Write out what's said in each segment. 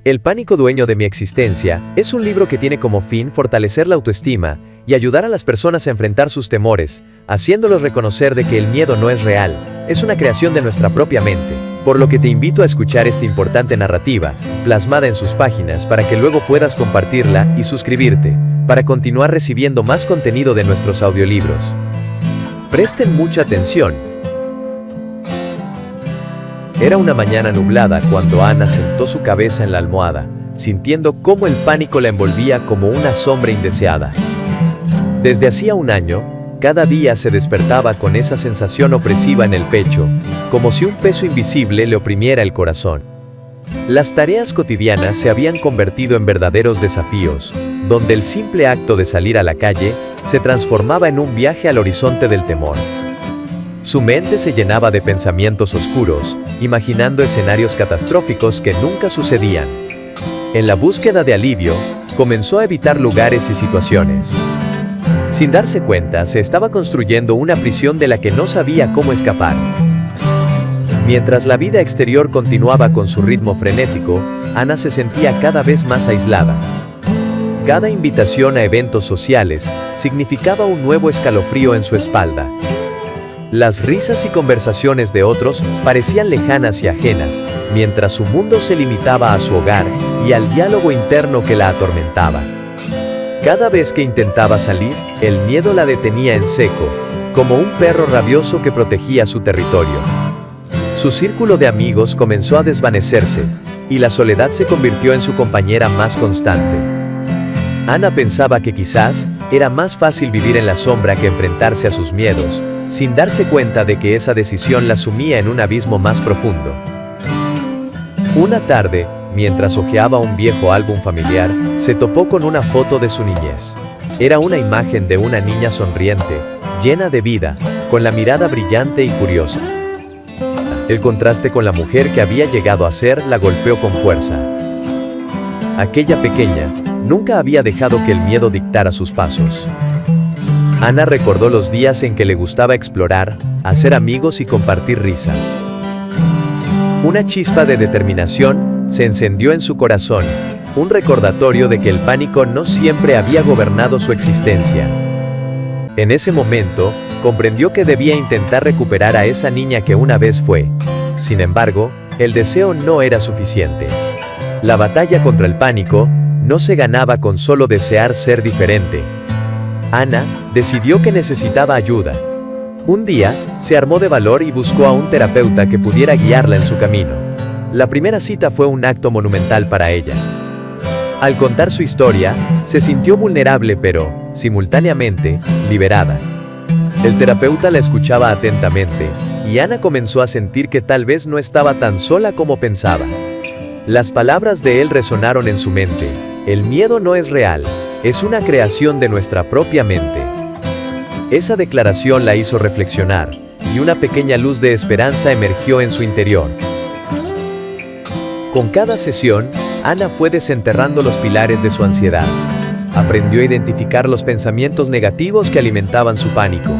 El pánico dueño de mi existencia es un libro que tiene como fin fortalecer la autoestima y ayudar a las personas a enfrentar sus temores, haciéndolos reconocer de que el miedo no es real, es una creación de nuestra propia mente, por lo que te invito a escuchar esta importante narrativa, plasmada en sus páginas para que luego puedas compartirla y suscribirte, para continuar recibiendo más contenido de nuestros audiolibros. Presten mucha atención. Era una mañana nublada cuando Ana sentó su cabeza en la almohada, sintiendo cómo el pánico la envolvía como una sombra indeseada. Desde hacía un año, cada día se despertaba con esa sensación opresiva en el pecho, como si un peso invisible le oprimiera el corazón. Las tareas cotidianas se habían convertido en verdaderos desafíos, donde el simple acto de salir a la calle se transformaba en un viaje al horizonte del temor. Su mente se llenaba de pensamientos oscuros, imaginando escenarios catastróficos que nunca sucedían. En la búsqueda de alivio, comenzó a evitar lugares y situaciones. Sin darse cuenta, se estaba construyendo una prisión de la que no sabía cómo escapar. Mientras la vida exterior continuaba con su ritmo frenético, Ana se sentía cada vez más aislada. Cada invitación a eventos sociales significaba un nuevo escalofrío en su espalda. Las risas y conversaciones de otros parecían lejanas y ajenas, mientras su mundo se limitaba a su hogar y al diálogo interno que la atormentaba. Cada vez que intentaba salir, el miedo la detenía en seco, como un perro rabioso que protegía su territorio. Su círculo de amigos comenzó a desvanecerse, y la soledad se convirtió en su compañera más constante. Ana pensaba que quizás era más fácil vivir en la sombra que enfrentarse a sus miedos, sin darse cuenta de que esa decisión la sumía en un abismo más profundo. Una tarde, mientras hojeaba un viejo álbum familiar, se topó con una foto de su niñez. Era una imagen de una niña sonriente, llena de vida, con la mirada brillante y curiosa. El contraste con la mujer que había llegado a ser la golpeó con fuerza. Aquella pequeña nunca había dejado que el miedo dictara sus pasos. Ana recordó los días en que le gustaba explorar, hacer amigos y compartir risas. Una chispa de determinación se encendió en su corazón, un recordatorio de que el pánico no siempre había gobernado su existencia. En ese momento, comprendió que debía intentar recuperar a esa niña que una vez fue. Sin embargo, el deseo no era suficiente. La batalla contra el pánico no se ganaba con solo desear ser diferente. Ana decidió que necesitaba ayuda. Un día, se armó de valor y buscó a un terapeuta que pudiera guiarla en su camino. La primera cita fue un acto monumental para ella. Al contar su historia, se sintió vulnerable pero, simultáneamente, liberada. El terapeuta la escuchaba atentamente, y Ana comenzó a sentir que tal vez no estaba tan sola como pensaba. Las palabras de él resonaron en su mente: el miedo no es real. Es una creación de nuestra propia mente. Esa declaración la hizo reflexionar, y una pequeña luz de esperanza emergió en su interior. Con cada sesión, Ana fue desenterrando los pilares de su ansiedad. Aprendió a identificar los pensamientos negativos que alimentaban su pánico.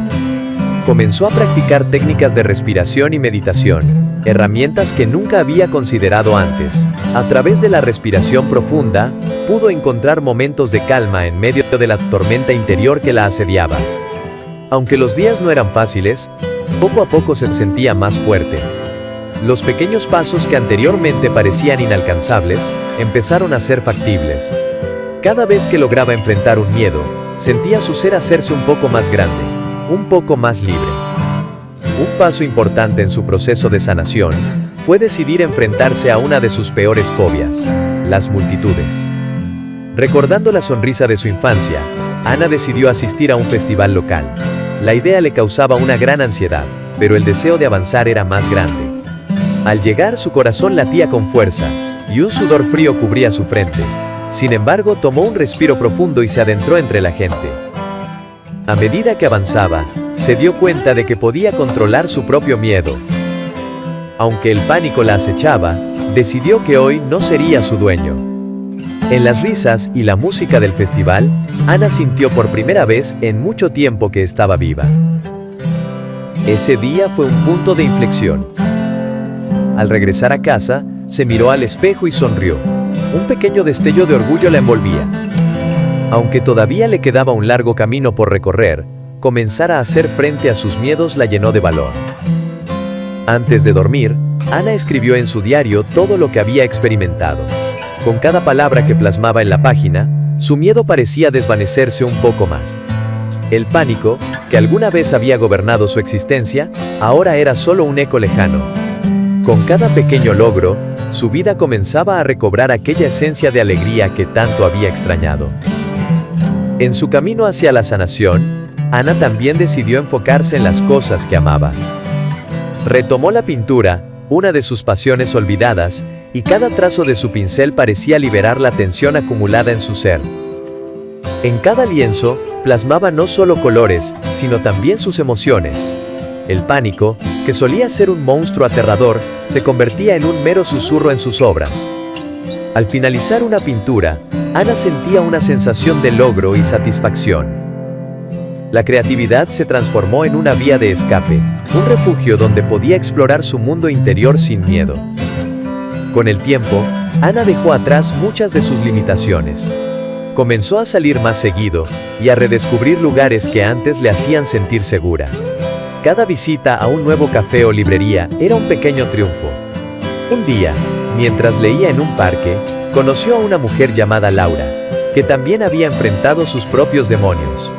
Comenzó a practicar técnicas de respiración y meditación, herramientas que nunca había considerado antes. A través de la respiración profunda, pudo encontrar momentos de calma en medio de la tormenta interior que la asediaba. Aunque los días no eran fáciles, poco a poco se sentía más fuerte. Los pequeños pasos que anteriormente parecían inalcanzables, empezaron a ser factibles. Cada vez que lograba enfrentar un miedo, sentía su ser hacerse un poco más grande, un poco más libre. Un paso importante en su proceso de sanación fue decidir enfrentarse a una de sus peores fobias: las multitudes. Recordando la sonrisa de su infancia, Ana decidió asistir a un festival local. La idea le causaba una gran ansiedad, pero el deseo de avanzar era más grande. Al llegar, su corazón latía con fuerza, y un sudor frío cubría su frente. Sin embargo, tomó un respiro profundo y se adentró entre la gente. A medida que avanzaba, se dio cuenta de que podía controlar su propio miedo. Aunque el pánico la acechaba, decidió que hoy no sería su dueño. En las risas y la música del festival, Ana sintió por primera vez en mucho tiempo que estaba viva. Ese día fue un punto de inflexión. Al regresar a casa, se miró al espejo y sonrió. un pequeño destello de orgullo la envolvía. Aunque todavía le quedaba un largo camino por recorrer, comenzar a hacer frente a sus miedos la llenó de valor. Antes de dormir, Ana escribió en su diario todo lo que había experimentado. Con cada palabra que plasmaba en la página, su miedo parecía desvanecerse un poco más. El pánico, que alguna vez había gobernado su existencia, ahora era solo un eco lejano. Con cada pequeño logro, su vida comenzaba a recobrar aquella esencia de alegría que tanto había extrañado. En su camino hacia la sanación, Ana también decidió enfocarse en las cosas que amaba. Retomó la pintura, una de sus pasiones olvidadas, y cada trazo de su pincel parecía liberar la tensión acumulada en su ser. En cada lienzo, plasmaba no solo colores, sino también sus emociones. El pánico, que solía ser un monstruo aterrador, se convertía en un mero susurro en sus obras. Al finalizar una pintura, Ana sentía una sensación de logro y satisfacción. La creatividad se transformó en una vía de escape, un refugio donde podía explorar su mundo interior sin miedo. Con el tiempo, Ana dejó atrás muchas de sus limitaciones. Comenzó a salir más seguido y a redescubrir lugares que antes le hacían sentir segura. Cada visita a un nuevo café o librería era un pequeño triunfo. Un día, mientras leía en un parque, conoció a una mujer llamada Laura, que también había enfrentado sus propios demonios.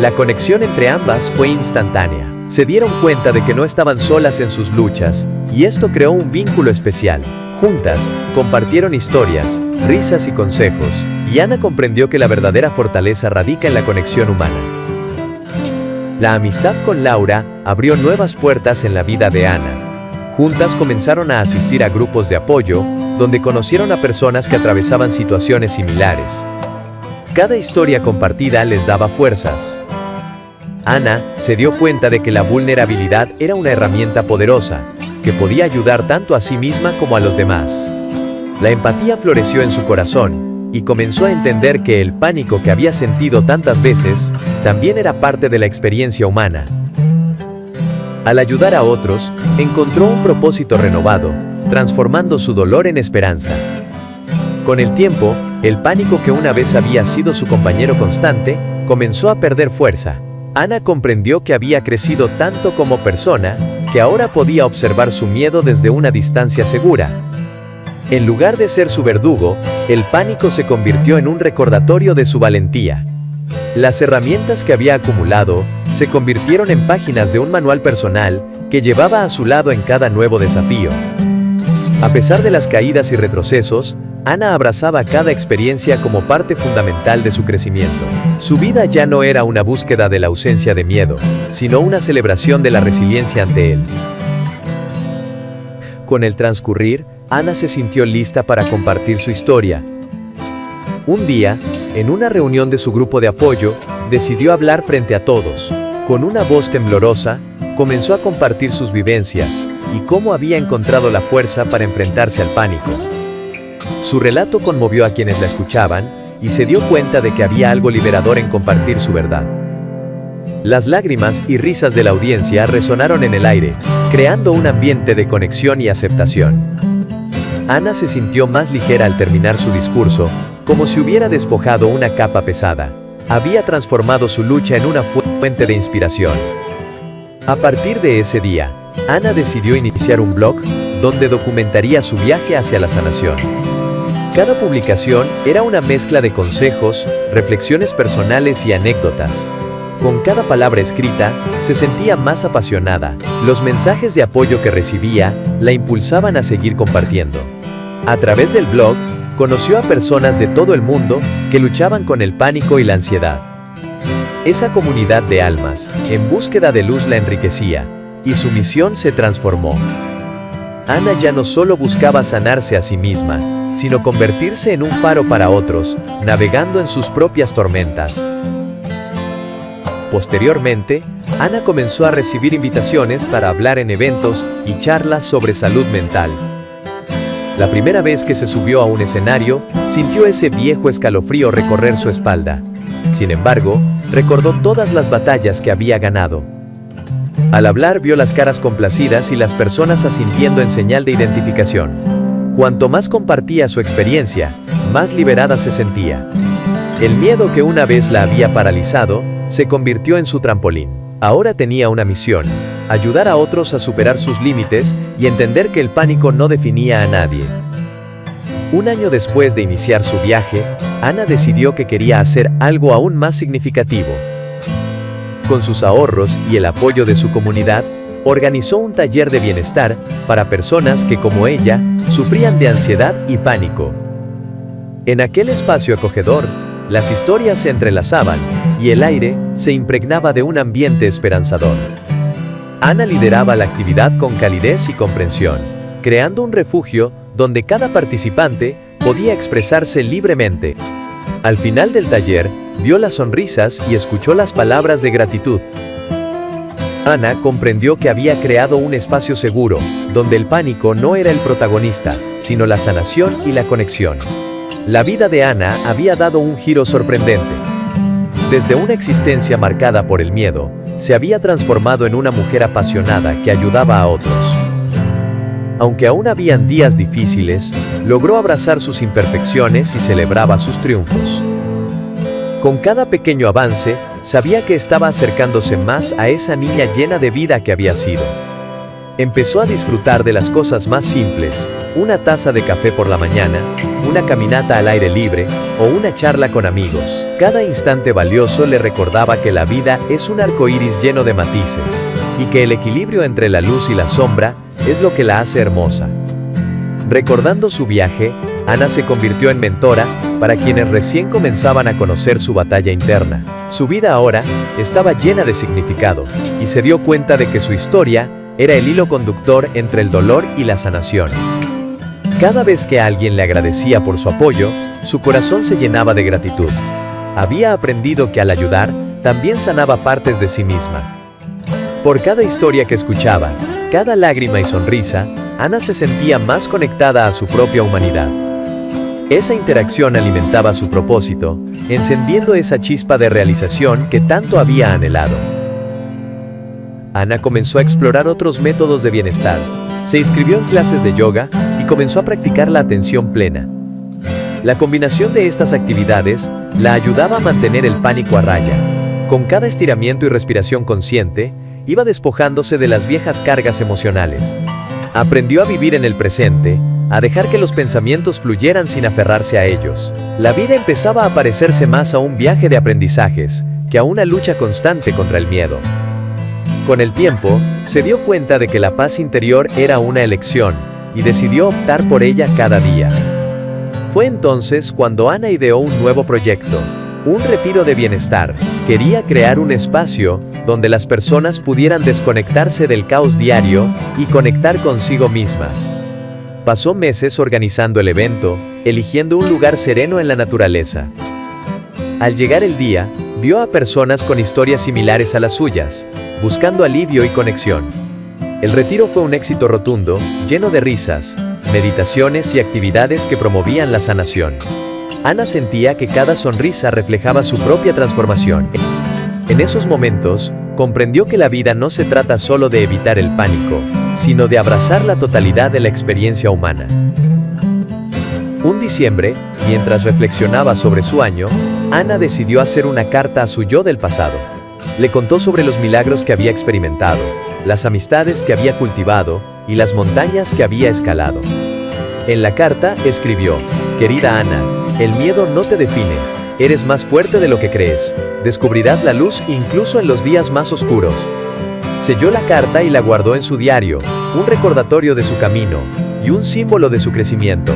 La conexión entre ambas fue instantánea. Se dieron cuenta de que no estaban solas en sus luchas, y esto creó un vínculo especial. Juntas, compartieron historias, risas y consejos, y Ana comprendió que la verdadera fortaleza radica en la conexión humana. La amistad con Laura abrió nuevas puertas en la vida de Ana. Juntas comenzaron a asistir a grupos de apoyo, donde conocieron a personas que atravesaban situaciones similares. Cada historia compartida les daba fuerzas. Ana se dio cuenta de que la vulnerabilidad era una herramienta poderosa, que podía ayudar tanto a sí misma como a los demás. La empatía floreció en su corazón, y comenzó a entender que el pánico que había sentido tantas veces, también era parte de la experiencia humana. Al ayudar a otros, encontró un propósito renovado, transformando su dolor en esperanza. Con el tiempo, el pánico que una vez había sido su compañero constante, comenzó a perder fuerza. Ana comprendió que había crecido tanto como persona, que ahora podía observar su miedo desde una distancia segura. En lugar de ser su verdugo, el pánico se convirtió en un recordatorio de su valentía. Las herramientas que había acumulado se convirtieron en páginas de un manual personal que llevaba a su lado en cada nuevo desafío. A pesar de las caídas y retrocesos, Ana abrazaba cada experiencia como parte fundamental de su crecimiento. Su vida ya no era una búsqueda de la ausencia de miedo, sino una celebración de la resiliencia ante él. Con el transcurrir, Ana se sintió lista para compartir su historia. Un día, en una reunión de su grupo de apoyo, decidió hablar frente a todos. Con una voz temblorosa, comenzó a compartir sus vivencias y cómo había encontrado la fuerza para enfrentarse al pánico. Su relato conmovió a quienes la escuchaban, y se dio cuenta de que había algo liberador en compartir su verdad. Las lágrimas y risas de la audiencia resonaron en el aire, creando un ambiente de conexión y aceptación. Ana se sintió más ligera al terminar su discurso, como si hubiera despojado una capa pesada. Había transformado su lucha en una fuente de inspiración. A partir de ese día, Ana decidió iniciar un blog, donde documentaría su viaje hacia la sanación. Cada publicación era una mezcla de consejos, reflexiones personales y anécdotas. Con cada palabra escrita, se sentía más apasionada. Los mensajes de apoyo que recibía, la impulsaban a seguir compartiendo. A través del blog, conoció a personas de todo el mundo que luchaban con el pánico y la ansiedad. Esa comunidad de almas, en búsqueda de luz, la enriquecía, y su misión se transformó. Ana ya no solo buscaba sanarse a sí misma, sino convertirse en un faro para otros, navegando en sus propias tormentas. Posteriormente, Ana comenzó a recibir invitaciones para hablar en eventos y charlas sobre salud mental. La primera vez que se subió a un escenario, sintió ese viejo escalofrío recorrer su espalda. Sin embargo, recordó todas las batallas que había ganado. Al hablar, vio las caras complacidas y las personas asintiendo en señal de identificación. Cuanto más compartía su experiencia, más liberada se sentía. El miedo que una vez la había paralizado, se convirtió en su trampolín. Ahora tenía una misión: ayudar a otros a superar sus límites y entender que el pánico no definía a nadie. Un año después de iniciar su viaje, Ana decidió que quería hacer algo aún más significativo. Con sus ahorros y el apoyo de su comunidad, organizó un taller de bienestar para personas que, como ella, sufrían de ansiedad y pánico. En aquel espacio acogedor, las historias se entrelazaban y el aire se impregnaba de un ambiente esperanzador. Ana lideraba la actividad con calidez y comprensión, creando un refugio donde cada participante podía expresarse libremente. Al final del taller, vio las sonrisas y escuchó las palabras de gratitud. Ana comprendió que había creado un espacio seguro, donde el pánico no era el protagonista, sino la sanación y la conexión. La vida de Ana había dado un giro sorprendente. Desde una existencia marcada por el miedo, se había transformado en una mujer apasionada que ayudaba a otros. Aunque aún habían días difíciles, logró abrazar sus imperfecciones y celebraba sus triunfos. Con cada pequeño avance, sabía que estaba acercándose más a esa niña llena de vida que había sido. Empezó a disfrutar de las cosas más simples: una taza de café por la mañana, una caminata al aire libre, o una charla con amigos. Cada instante valioso le recordaba que la vida es un arco iris lleno de matices, y que el equilibrio entre la luz y la sombra es lo que la hace hermosa. Recordando su viaje, Ana se convirtió en mentora para quienes recién comenzaban a conocer su batalla interna. Su vida ahora estaba llena de significado, y se dio cuenta de que su historia era el hilo conductor entre el dolor y la sanación. Cada vez que alguien le agradecía por su apoyo, su corazón se llenaba de gratitud. Había aprendido que al ayudar, también sanaba partes de sí misma. Por cada historia que escuchaba, cada lágrima y sonrisa, Ana se sentía más conectada a su propia humanidad. Esa interacción alimentaba su propósito, encendiendo esa chispa de realización que tanto había anhelado. Ana comenzó a explorar otros métodos de bienestar. Se inscribió en clases de yoga y comenzó a practicar la atención plena. La combinación de estas actividades la ayudaba a mantener el pánico a raya. Con cada estiramiento y respiración consciente, iba despojándose de las viejas cargas emocionales. Aprendió a vivir en el presente, a dejar que los pensamientos fluyeran sin aferrarse a ellos. La vida empezaba a parecerse más a un viaje de aprendizajes que a una lucha constante contra el miedo. Con el tiempo, se dio cuenta de que la paz interior era una elección, y decidió optar por ella cada día. Fue entonces cuando Ana ideó un nuevo proyecto: un retiro de bienestar. Quería crear un espacio donde las personas pudieran desconectarse del caos diario y conectar consigo mismas. Pasó meses organizando el evento, eligiendo un lugar sereno en la naturaleza. Al llegar el día, vio a personas con historias similares a las suyas, buscando alivio y conexión. El retiro fue un éxito rotundo, lleno de risas, meditaciones y actividades que promovían la sanación. Ana sentía que cada sonrisa reflejaba su propia transformación. En esos momentos, comprendió que la vida no se trata solo de evitar el pánico, sino de abrazar la totalidad de la experiencia humana. Un diciembre, mientras reflexionaba sobre su año, Ana decidió hacer una carta a su yo del pasado. Le contó sobre los milagros que había experimentado, las amistades que había cultivado y las montañas que había escalado. En la carta escribió: «Querida Ana, el miedo no te define. Eres más fuerte de lo que crees. Descubrirás la luz incluso en los días más oscuros». Selló la carta y la guardó en su diario, un recordatorio de su camino y un símbolo de su crecimiento.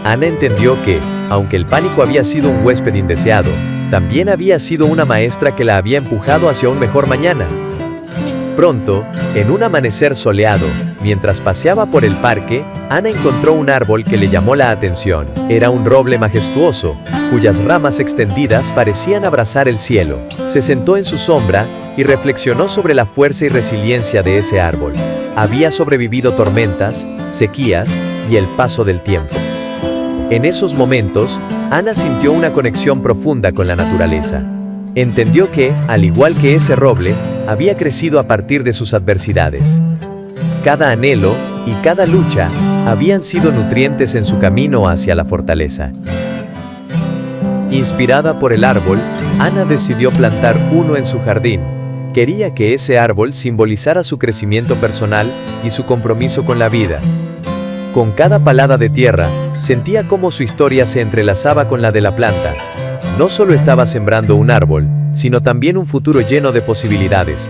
Ana entendió que, aunque el pánico había sido un huésped indeseado, también había sido una maestra que la había empujado hacia un mejor mañana. Pronto, en un amanecer soleado, mientras paseaba por el parque, Ana encontró un árbol que le llamó la atención. Era un roble majestuoso, cuyas ramas extendidas parecían abrazar el cielo. Se sentó en su sombra y reflexionó sobre la fuerza y resiliencia de ese árbol. Había sobrevivido tormentas, sequías y el paso del tiempo. En esos momentos, Ana sintió una conexión profunda con la naturaleza. Entendió que, al igual que ese roble, había crecido a partir de sus adversidades. Cada anhelo y cada lucha habían sido nutrientes en su camino hacia la fortaleza. Inspirada por el árbol, Ana decidió plantar uno en su jardín. Quería que ese árbol simbolizara su crecimiento personal y su compromiso con la vida. Con cada palada de tierra, sentía cómo su historia se entrelazaba con la de la planta. No solo estaba sembrando un árbol, sino también un futuro lleno de posibilidades.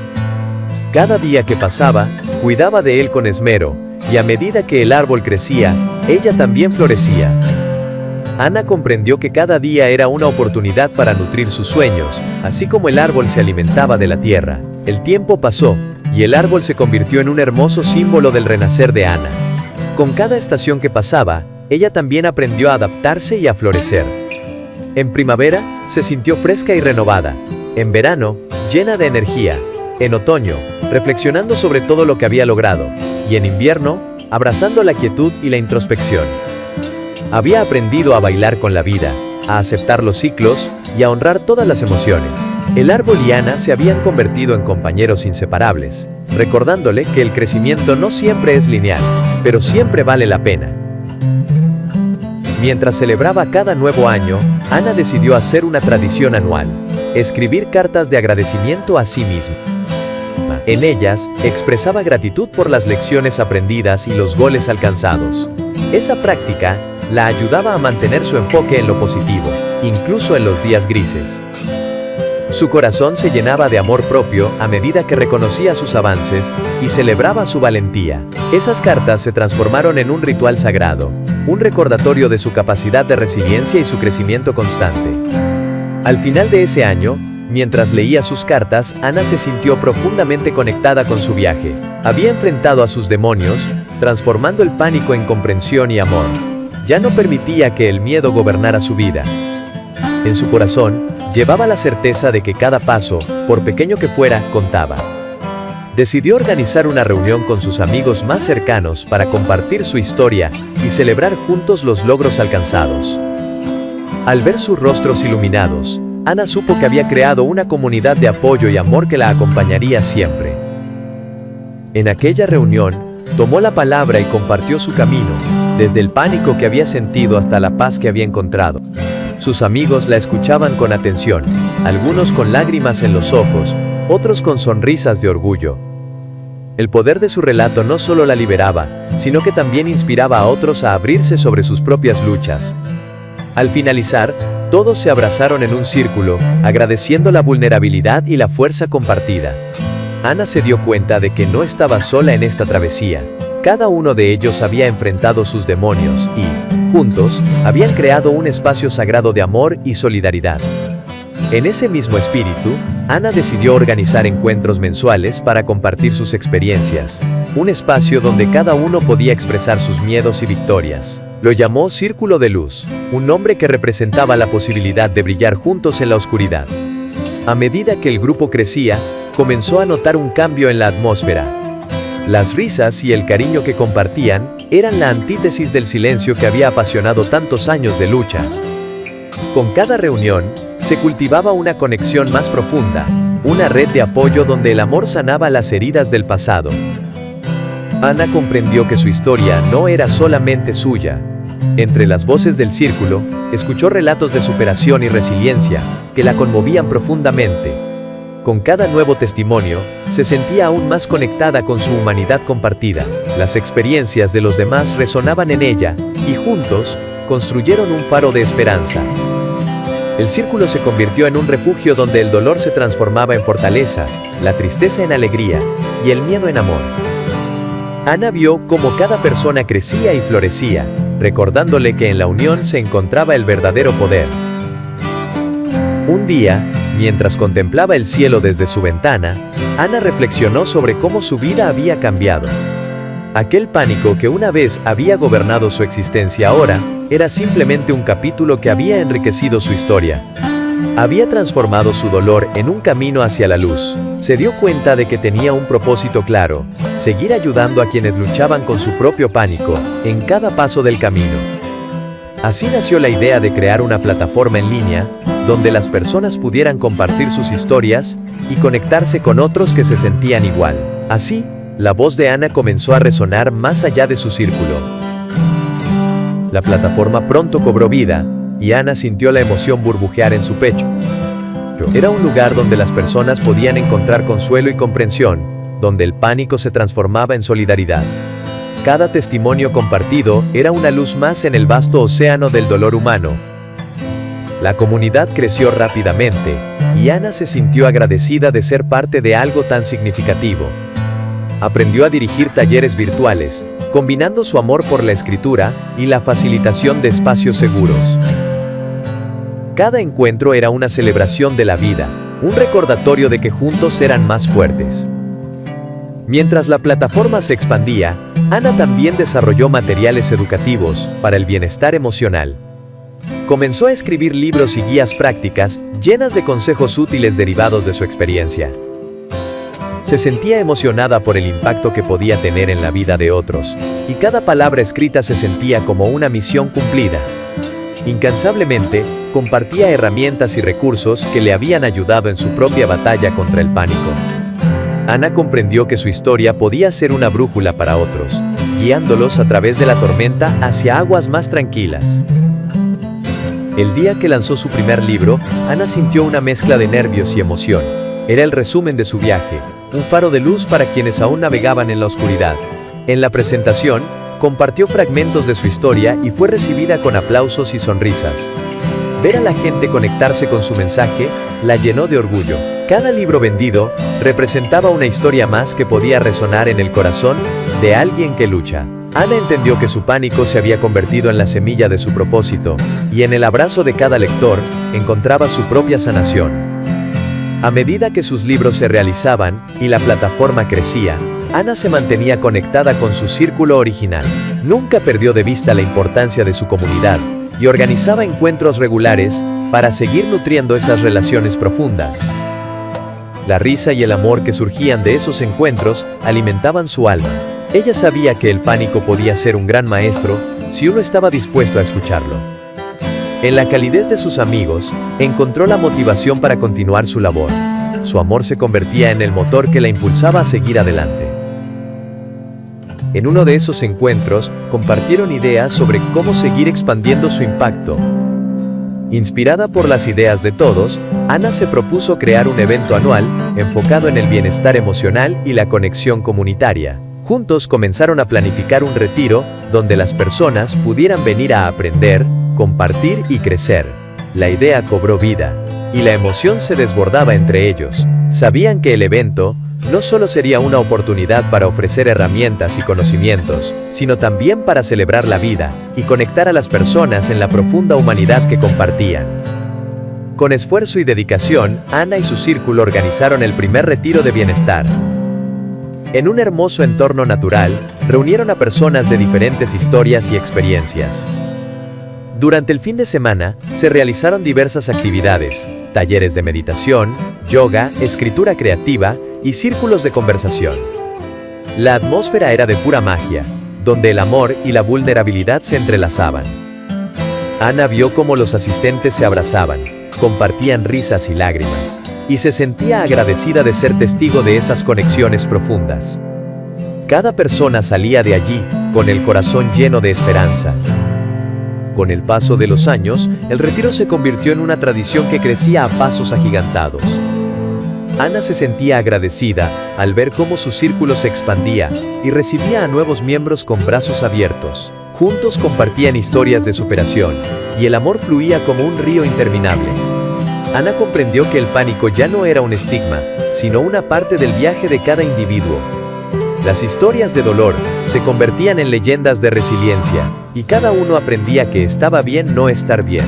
Cada día que pasaba, cuidaba de él con esmero, y a medida que el árbol crecía, ella también florecía. Ana comprendió que cada día era una oportunidad para nutrir sus sueños, así como el árbol se alimentaba de la tierra. El tiempo pasó, y el árbol se convirtió en un hermoso símbolo del renacer de Ana. Con cada estación que pasaba, ella también aprendió a adaptarse y a florecer. En primavera, se sintió fresca y renovada. En verano, llena de energía. En otoño, reflexionando sobre todo lo que había logrado. Y en invierno, abrazando la quietud y la introspección. Había aprendido a bailar con la vida, a aceptar los ciclos y a honrar todas las emociones. El árbol y Ana se habían convertido en compañeros inseparables, recordándole que el crecimiento no siempre es lineal, pero siempre vale la pena. Mientras celebraba cada nuevo año, Ana decidió hacer una tradición anual: escribir cartas de agradecimiento a sí misma. En ellas, expresaba gratitud por las lecciones aprendidas y los goles alcanzados. Esa práctica la ayudaba a mantener su enfoque en lo positivo, incluso en los días grises. Su corazón se llenaba de amor propio a medida que reconocía sus avances y celebraba su valentía. Esas cartas se transformaron en un ritual sagrado, un recordatorio de su capacidad de resiliencia y su crecimiento constante. Al final de ese año, mientras leía sus cartas, Ana se sintió profundamente conectada con su viaje. Había enfrentado a sus demonios, transformando el pánico en comprensión y amor. Ya no permitía que el miedo gobernara su vida. En su corazón, llevaba la certeza de que cada paso, por pequeño que fuera, contaba. Decidió organizar una reunión con sus amigos más cercanos para compartir su historia y celebrar juntos los logros alcanzados. Al ver sus rostros iluminados, Ana supo que había creado una comunidad de apoyo y amor que la acompañaría siempre. En aquella reunión, tomó la palabra y compartió su camino, desde el pánico que había sentido hasta la paz que había encontrado. Sus amigos la escuchaban con atención, algunos con lágrimas en los ojos, otros con sonrisas de orgullo. El poder de su relato no solo la liberaba, sino que también inspiraba a otros a abrirse sobre sus propias luchas. Al finalizar, todos se abrazaron en un círculo, agradeciendo la vulnerabilidad y la fuerza compartida. Ana se dio cuenta de que no estaba sola en esta travesía. Cada uno de ellos había enfrentado sus demonios y, juntos, habían creado un espacio sagrado de amor y solidaridad. En ese mismo espíritu, Ana decidió organizar encuentros mensuales para compartir sus experiencias, un espacio donde cada uno podía expresar sus miedos y victorias. Lo llamó Círculo de Luz, un nombre que representaba la posibilidad de brillar juntos en la oscuridad. A medida que el grupo crecía, comenzó a notar un cambio en la atmósfera. Las risas y el cariño que compartían eran la antítesis del silencio que había apasionado tantos años de lucha. Con cada reunión, se cultivaba una conexión más profunda, una red de apoyo donde el amor sanaba las heridas del pasado. Ana comprendió que su historia no era solamente suya. Entre las voces del círculo, escuchó relatos de superación y resiliencia que la conmovían profundamente. Con cada nuevo testimonio, se sentía aún más conectada con su humanidad compartida. Las experiencias de los demás resonaban en ella, y juntos, construyeron un faro de esperanza. El círculo se convirtió en un refugio donde el dolor se transformaba en fortaleza, la tristeza en alegría, y el miedo en amor. Ana vio cómo cada persona crecía y florecía, recordándole que en la unión se encontraba el verdadero poder. Un día, mientras contemplaba el cielo desde su ventana, Ana reflexionó sobre cómo su vida había cambiado. Aquel pánico que una vez había gobernado su existencia ahora, era simplemente un capítulo que había enriquecido su historia. Había transformado su dolor en un camino hacia la luz. Se dio cuenta de que tenía un propósito claro: seguir ayudando a quienes luchaban con su propio pánico, en cada paso del camino. Así nació la idea de crear una plataforma en línea, donde las personas pudieran compartir sus historias y conectarse con otros que se sentían igual. Así, la voz de Ana comenzó a resonar más allá de su círculo. La plataforma pronto cobró vida, y Ana sintió la emoción burbujear en su pecho. Era un lugar donde las personas podían encontrar consuelo y comprensión, donde el pánico se transformaba en solidaridad. Cada testimonio compartido era una luz más en el vasto océano del dolor humano. La comunidad creció rápidamente, y Ana se sintió agradecida de ser parte de algo tan significativo. Aprendió a dirigir talleres virtuales, combinando su amor por la escritura y la facilitación de espacios seguros. Cada encuentro era una celebración de la vida, un recordatorio de que juntos eran más fuertes. Mientras la plataforma se expandía, Ana también desarrolló materiales educativos para el bienestar emocional. Comenzó a escribir libros y guías prácticas llenas de consejos útiles derivados de su experiencia. Se sentía emocionada por el impacto que podía tener en la vida de otros, y cada palabra escrita se sentía como una misión cumplida. Incansablemente, compartía herramientas y recursos que le habían ayudado en su propia batalla contra el pánico. Ana comprendió que su historia podía ser una brújula para otros, guiándolos a través de la tormenta hacia aguas más tranquilas. El día que lanzó su primer libro, Ana sintió una mezcla de nervios y emoción. Era el resumen de su viaje, un faro de luz para quienes aún navegaban en la oscuridad. En la presentación, compartió fragmentos de su historia y fue recibida con aplausos y sonrisas. Ver a la gente conectarse con su mensaje la llenó de orgullo. Cada libro vendido representaba una historia más que podía resonar en el corazón de alguien que lucha. Ana entendió que su pánico se había convertido en la semilla de su propósito, y en el abrazo de cada lector encontraba su propia sanación. A medida que sus libros se realizaban y la plataforma crecía, Ana se mantenía conectada con su círculo original. Nunca perdió de vista la importancia de su comunidad y organizaba encuentros regulares para seguir nutriendo esas relaciones profundas. La risa y el amor que surgían de esos encuentros alimentaban su alma. Ella sabía que el pánico podía ser un gran maestro si uno estaba dispuesto a escucharlo. En la calidez de sus amigos, encontró la motivación para continuar su labor. Su amor se convertía en el motor que la impulsaba a seguir adelante. En uno de esos encuentros, compartieron ideas sobre cómo seguir expandiendo su impacto. Inspirada por las ideas de todos, Ana se propuso crear un evento anual enfocado en el bienestar emocional y la conexión comunitaria. Juntos comenzaron a planificar un retiro donde las personas pudieran venir a aprender, compartir y crecer. La idea cobró vida, y la emoción se desbordaba entre ellos. Sabían que el evento no solo sería una oportunidad para ofrecer herramientas y conocimientos, sino también para celebrar la vida y conectar a las personas en la profunda humanidad que compartían. Con esfuerzo y dedicación, Ana y su círculo organizaron el primer retiro de bienestar. En un hermoso entorno natural, reunieron a personas de diferentes historias y experiencias. Durante el fin de semana, se realizaron diversas actividades, talleres de meditación, yoga, escritura creativa y círculos de conversación. La atmósfera era de pura magia, donde el amor y la vulnerabilidad se entrelazaban. Ana vio cómo los asistentes se abrazaban, compartían risas y lágrimas, y se sentía agradecida de ser testigo de esas conexiones profundas. Cada persona salía de allí con el corazón lleno de esperanza. Con el paso de los años, el retiro se convirtió en una tradición que crecía a pasos agigantados. Ana se sentía agradecida al ver cómo su círculo se expandía y recibía a nuevos miembros con brazos abiertos. Juntos compartían historias de superación, y el amor fluía como un río interminable. Ana comprendió que el pánico ya no era un estigma, sino una parte del viaje de cada individuo. Las historias de dolor se convertían en leyendas de resiliencia, y cada uno aprendía que estaba bien no estar bien.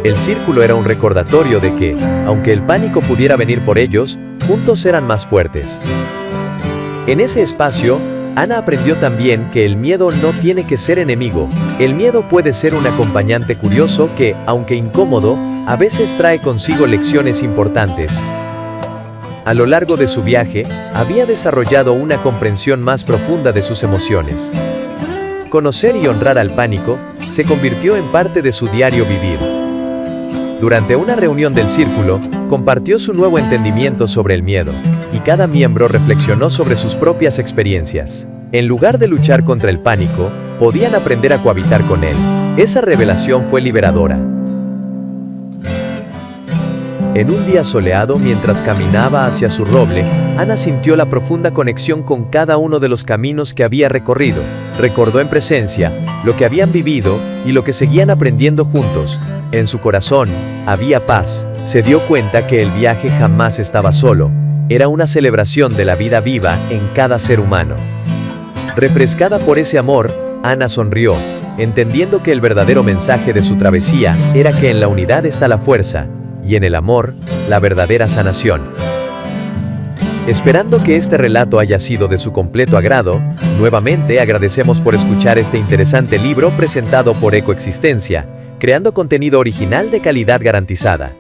El círculo era un recordatorio de que, aunque el pánico pudiera venir por ellos, juntos eran más fuertes. En ese espacio, Ana aprendió también que el miedo no tiene que ser enemigo. El miedo puede ser un acompañante curioso que, aunque incómodo, a veces trae consigo lecciones importantes. A lo largo de su viaje, había desarrollado una comprensión más profunda de sus emociones. Conocer y honrar al pánico se convirtió en parte de su diario vivir. Durante una reunión del círculo, compartió su nuevo entendimiento sobre el miedo, y cada miembro reflexionó sobre sus propias experiencias. En lugar de luchar contra el pánico, podían aprender a cohabitar con él. Esa revelación fue liberadora. En un día soleado, mientras caminaba hacia su roble, Ana sintió la profunda conexión con cada uno de los caminos que había recorrido. Recordó en presencia lo que habían vivido y lo que seguían aprendiendo juntos. En su corazón había paz. Se dio cuenta que el viaje jamás estaba solo. Era una celebración de la vida viva en cada ser humano. Refrescada por ese amor, Ana sonrió, entendiendo que el verdadero mensaje de su travesía era que en la unidad está la fuerza, y en el amor, la verdadera sanación. Esperando que este relato haya sido de su completo agrado, nuevamente agradecemos por escuchar este interesante libro presentado por Ecoexistencia, creando contenido original de calidad garantizada.